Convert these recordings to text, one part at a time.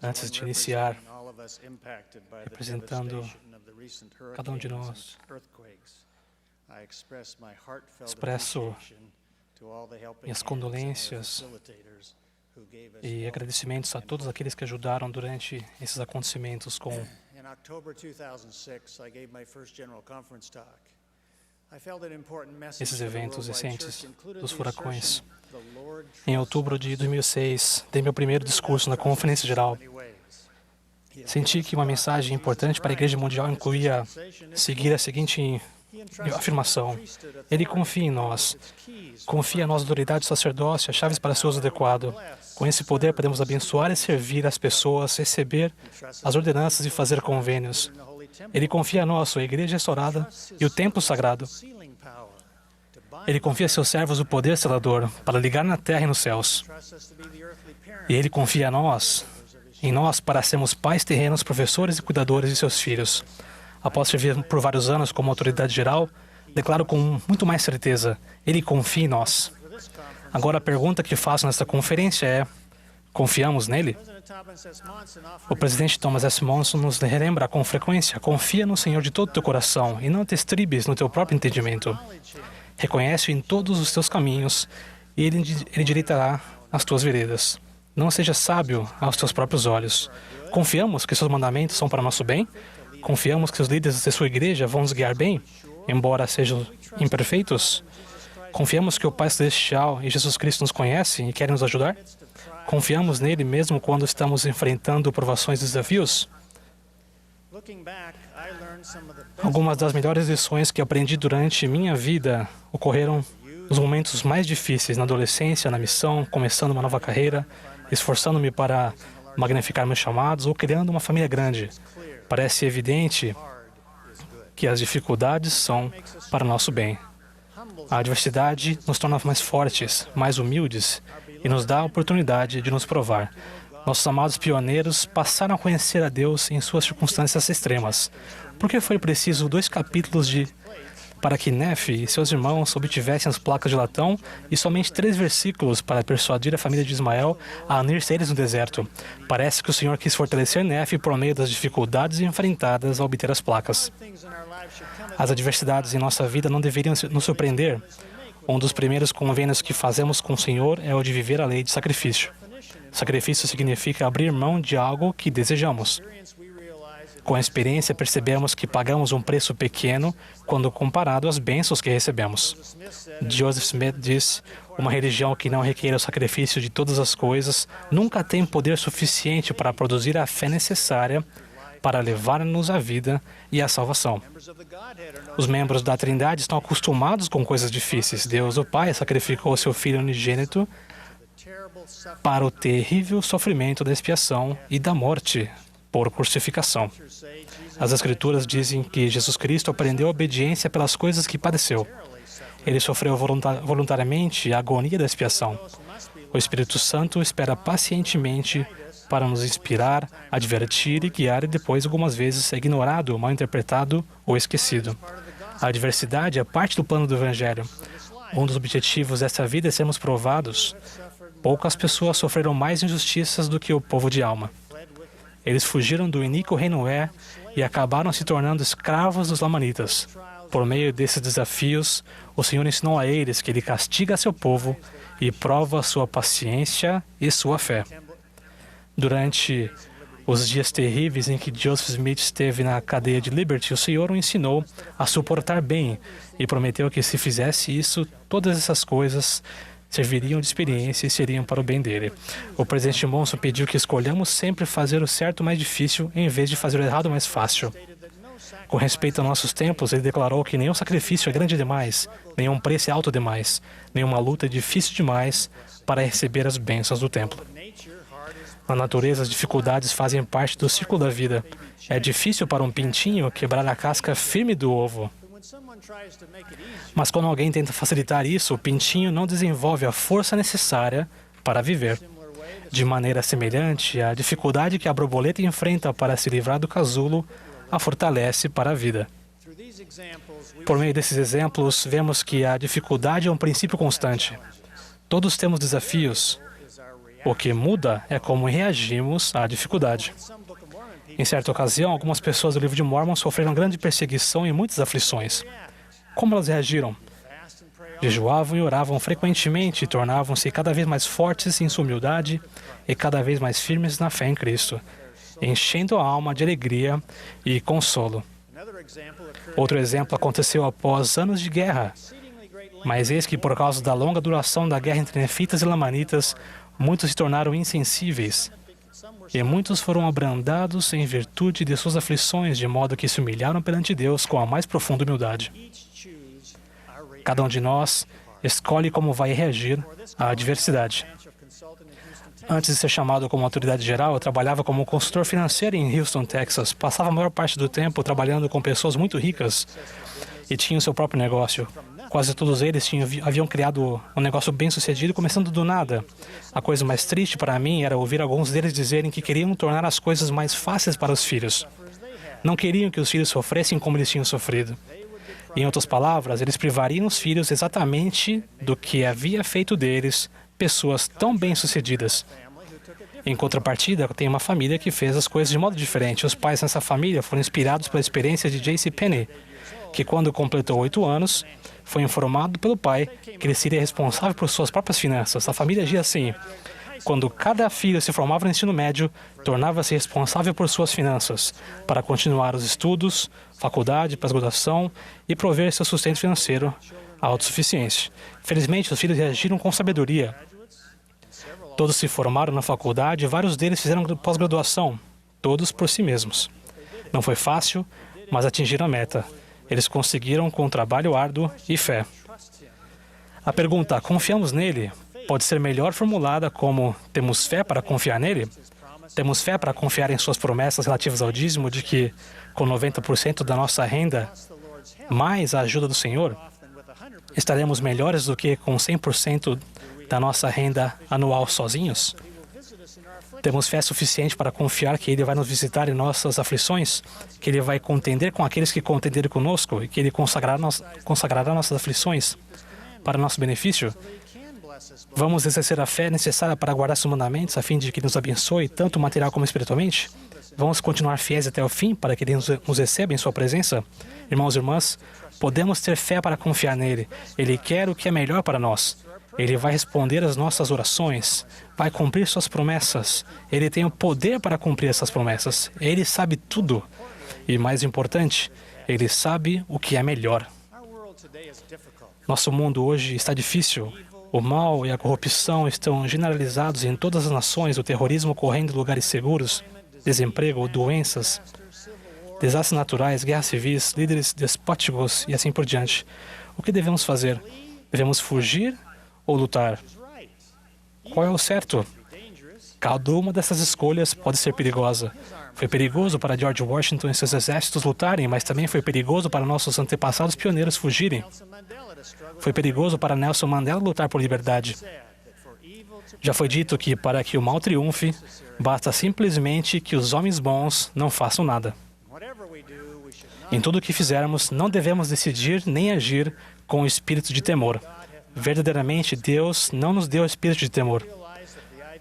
Antes de iniciar, representando cada um de nós, expresso minhas condolências e agradecimentos a todos aqueles que ajudaram durante esses acontecimentos com esses eventos recentes dos furacões. Em outubro de 2006, dei meu primeiro discurso na Conferência Geral. Senti que uma mensagem importante para a Igreja Mundial incluía seguir a seguinte afirmação: Ele confia em nós. Confia em nós, autoridade do sacerdócio, as chaves para seu uso adequado. Com esse poder, podemos abençoar e servir as pessoas, receber as ordenanças e fazer convênios. Ele confia em nós, sua igreja restaurada e o templo sagrado. Ele confia a seus servos o poder selador para ligar na terra e nos céus. E Ele confia em nós para sermos pais terrenos, professores e cuidadores de seus filhos. Após servir por vários anos como autoridade geral, declaro com muito mais certeza, Ele confia em nós. Agora a pergunta que faço nesta conferência é, confiamos nele? O presidente Thomas S. Monson nos relembra com frequência, confia no Senhor de todo o teu coração e não te estribes no teu próprio entendimento. Reconhece-o em todos os teus caminhos e Ele endireitará as tuas veredas. Não seja sábio aos teus próprios olhos. Confiamos que seus mandamentos são para nosso bem? Confiamos que os líderes de sua igreja vão nos guiar bem, embora sejam imperfeitos? Confiamos que o Pai Celestial e Jesus Cristo nos conhecem e querem nos ajudar? Confiamos nele mesmo quando estamos enfrentando provações e desafios? Algumas das melhores lições que aprendi durante minha vida ocorreram nos momentos mais difíceis, na adolescência, na missão, começando uma nova carreira, esforçando-me para magnificar meus chamados ou criando uma família grande. Parece evidente que as dificuldades são para o nosso bem. A adversidade nos torna mais fortes, mais humildes e nos dá a oportunidade de nos provar. Nossos amados pioneiros passaram a conhecer a Deus em suas circunstâncias extremas. Por que foi preciso 2 capítulos para que Nefe e seus irmãos obtivessem as placas de latão e somente 3 versículos para persuadir a família de Ismael a unir-se a eles no deserto? Parece que o Senhor quis fortalecer Nefe por meio das dificuldades enfrentadas ao obter as placas. As adversidades em nossa vida não deveriam nos surpreender. Um dos primeiros convênios que fazemos com o Senhor é o de viver a lei de sacrifício. Sacrifício significa abrir mão de algo que desejamos. Com a experiência, percebemos que pagamos um preço pequeno quando comparado às bênçãos que recebemos. Joseph Smith disse, uma religião que não requer o sacrifício de todas as coisas nunca tem poder suficiente para produzir a fé necessária para levar-nos à vida e à salvação. Os membros da Trindade estão acostumados com coisas difíceis. Deus, o Pai, sacrificou seu Filho unigênito para o terrível sofrimento da expiação e da morte por crucificação. As Escrituras dizem que Jesus Cristo aprendeu a obediência pelas coisas que padeceu. Ele sofreu voluntariamente a agonia da expiação. O Espírito Santo espera pacientemente para nos inspirar, advertir e guiar, e depois, algumas vezes, é ignorado, mal interpretado ou esquecido. A adversidade é parte do plano do Evangelho. Um dos objetivos dessa vida é sermos provados. Poucas pessoas sofreram mais injustiças do que o povo de alma. Eles fugiram do iníquo reino e acabaram se tornando escravos dos lamanitas. Por meio desses desafios, o Senhor ensinou a eles que Ele castiga seu povo e prova sua paciência e sua fé. Durante os dias terríveis em que Joseph Smith esteve na cadeia de Liberty, o Senhor o ensinou a suportar bem e prometeu que, se fizesse isso, todas essas coisas serviriam de experiência e seriam para o bem dele. O presidente Monson pediu que escolhamos sempre fazer o certo mais difícil em vez de fazer o errado mais fácil. Com respeito aos nossos tempos, ele declarou que nenhum sacrifício é grande demais, nenhum preço é alto demais, nenhuma luta é difícil demais para receber as bênçãos do templo. Na natureza, as dificuldades fazem parte do ciclo da vida. É difícil para um pintinho quebrar a casca firme do ovo. Mas quando alguém tenta facilitar isso, o pintinho não desenvolve a força necessária para viver. De maneira semelhante, a dificuldade que a borboleta enfrenta para se livrar do casulo a fortalece para a vida. Por meio desses exemplos, vemos que a dificuldade é um princípio constante. Todos temos desafios. O que muda é como reagimos à dificuldade. Em certa ocasião, algumas pessoas do livro de Mórmon sofreram grande perseguição e muitas aflições. Como elas reagiram? Jejuavam e oravam frequentemente e tornavam-se cada vez mais fortes em sua humildade e cada vez mais firmes na fé em Cristo, enchendo a alma de alegria e consolo. Outro exemplo aconteceu após anos de guerra. Mas eis que, por causa da longa duração da guerra entre nefitas e lamanitas, muitos se tornaram insensíveis. E muitos foram abrandados em virtude de suas aflições, de modo que se humilharam perante Deus com a mais profunda humildade. Cada um de nós escolhe como vai reagir à adversidade. Antes de ser chamado como autoridade geral, eu trabalhava como consultor financeiro em Houston, Texas. Passava a maior parte do tempo trabalhando com pessoas muito ricas e tinham seu próprio negócio. Quase todos eles haviam criado um negócio bem-sucedido, começando do nada. A coisa mais triste para mim era ouvir alguns deles dizerem que queriam tornar as coisas mais fáceis para os filhos. Não queriam que os filhos sofressem como eles tinham sofrido. Em outras palavras, eles privariam os filhos exatamente do que havia feito deles pessoas tão bem-sucedidas. Em contrapartida, tem uma família que fez as coisas de modo diferente. Os pais nessa família foram inspirados pela experiência de JCPenney, que quando completou 8 anos, foi informado pelo pai que ele seria responsável por suas próprias finanças. A família agia assim. Quando cada filho se formava no ensino médio, tornava-se responsável por suas finanças, para continuar os estudos, faculdade, pós-graduação e prover seu sustento financeiro autossuficiente. Felizmente, os filhos reagiram com sabedoria. Todos se formaram na faculdade e vários deles fizeram pós-graduação, todos por si mesmos. Não foi fácil, mas atingiram a meta. Eles conseguiram com trabalho árduo e fé. A pergunta, confiamos nele, pode ser melhor formulada como, temos fé para confiar nele? Temos fé para confiar em suas promessas relativas ao dízimo de que, com 90% da nossa renda, mais a ajuda do Senhor, estaremos melhores do que com 100% da nossa renda anual sozinhos? Temos fé suficiente para confiar que Ele vai nos visitar em nossas aflições, que Ele vai contender com aqueles que contenderem conosco e que Ele consagrará nossas aflições para nosso benefício? Vamos exercer a fé necessária para guardar seus mandamentos a fim de que nos abençoe, tanto material como espiritualmente? Vamos continuar fiéis até o fim para que Ele nos receba em sua presença? Irmãos e irmãs, podemos ter fé para confiar nele. Ele quer o que é melhor para nós. Ele vai responder às nossas orações, vai cumprir suas promessas. Ele tem o poder para cumprir essas promessas. Ele sabe tudo. E, mais importante, Ele sabe o que é melhor. Nosso mundo hoje está difícil. O mal e a corrupção estão generalizados em todas as nações, o terrorismo correndo em lugares seguros, desemprego, doenças, desastres naturais, guerras civis, líderes despóticos e assim por diante. O que devemos fazer? Devemos fugir ou lutar? Qual é o certo? Cada uma dessas escolhas pode ser perigosa. Foi perigoso para George Washington e seus exércitos lutarem, mas também foi perigoso para nossos antepassados pioneiros fugirem. Foi perigoso para Nelson Mandela lutar por liberdade. Já foi dito que, para que o mal triunfe, basta simplesmente que os homens bons não façam nada. Em tudo o que fizermos, não devemos decidir nem agir com o espírito de temor. Verdadeiramente, Deus não nos deu espírito de temor.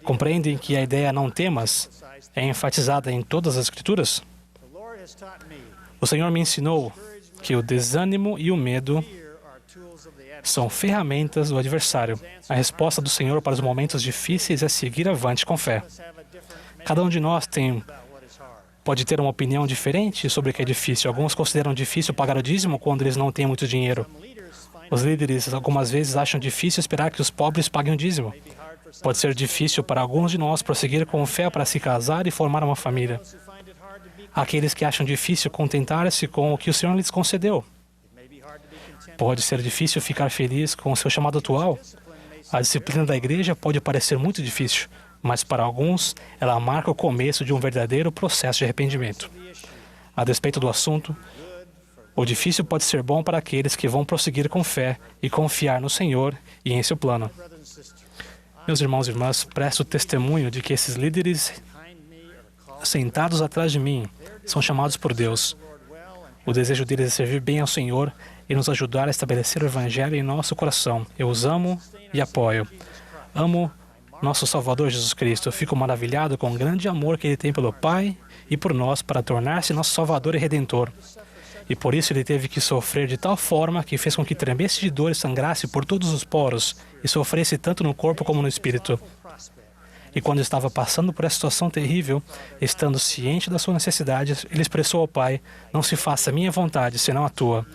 Compreendem que a ideia não temas é enfatizada em todas as Escrituras? O Senhor me ensinou que o desânimo e o medo são ferramentas do adversário. A resposta do Senhor para os momentos difíceis é seguir avante com fé. Cada um de nós pode ter uma opinião diferente sobre o que é difícil. Alguns consideram difícil pagar o dízimo quando eles não têm muito dinheiro. Os líderes algumas vezes acham difícil esperar que os pobres paguem o dízimo. Pode ser difícil para alguns de nós prosseguir com fé para se casar e formar uma família. Há aqueles que acham difícil contentar-se com o que o Senhor lhes concedeu. Pode ser difícil ficar feliz com o seu chamado atual. A disciplina da igreja pode parecer muito difícil, mas para alguns, ela marca o começo de um verdadeiro processo de arrependimento. A despeito do assunto, o difícil pode ser bom para aqueles que vão prosseguir com fé e confiar no Senhor e em seu plano. Meus irmãos e irmãs, presto testemunho de que esses líderes sentados atrás de mim são chamados por Deus. O desejo deles é servir bem ao Senhor e nos ajudar a estabelecer o Evangelho em nosso coração. Eu os amo e apoio. Amo nosso Salvador Jesus Cristo. Eu fico maravilhado com o grande amor que Ele tem pelo Pai e por nós para tornar-se nosso Salvador e Redentor. E por isso Ele teve que sofrer de tal forma que fez com que tremesse de dor e sangrasse por todos os poros e sofresse tanto no corpo como no espírito. E quando estava passando por essa situação terrível, estando ciente das suas necessidades, Ele expressou ao Pai: não se faça a minha vontade, senão a tua.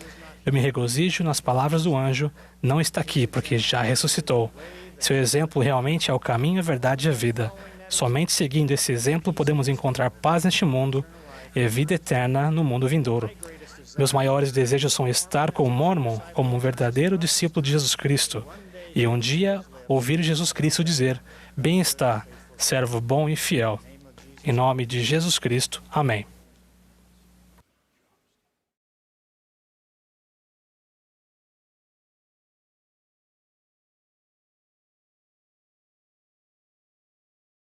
Eu me regozijo nas palavras do anjo: não está aqui, porque já ressuscitou. Seu exemplo realmente é o caminho, a verdade e a vida. Somente seguindo esse exemplo podemos encontrar paz neste mundo e vida eterna no mundo vindouro. Meus maiores desejos são estar com o Mormon como um verdadeiro discípulo de Jesus Cristo e um dia ouvir Jesus Cristo dizer: bem está, servo bom e fiel. Em nome de Jesus Cristo. Amém.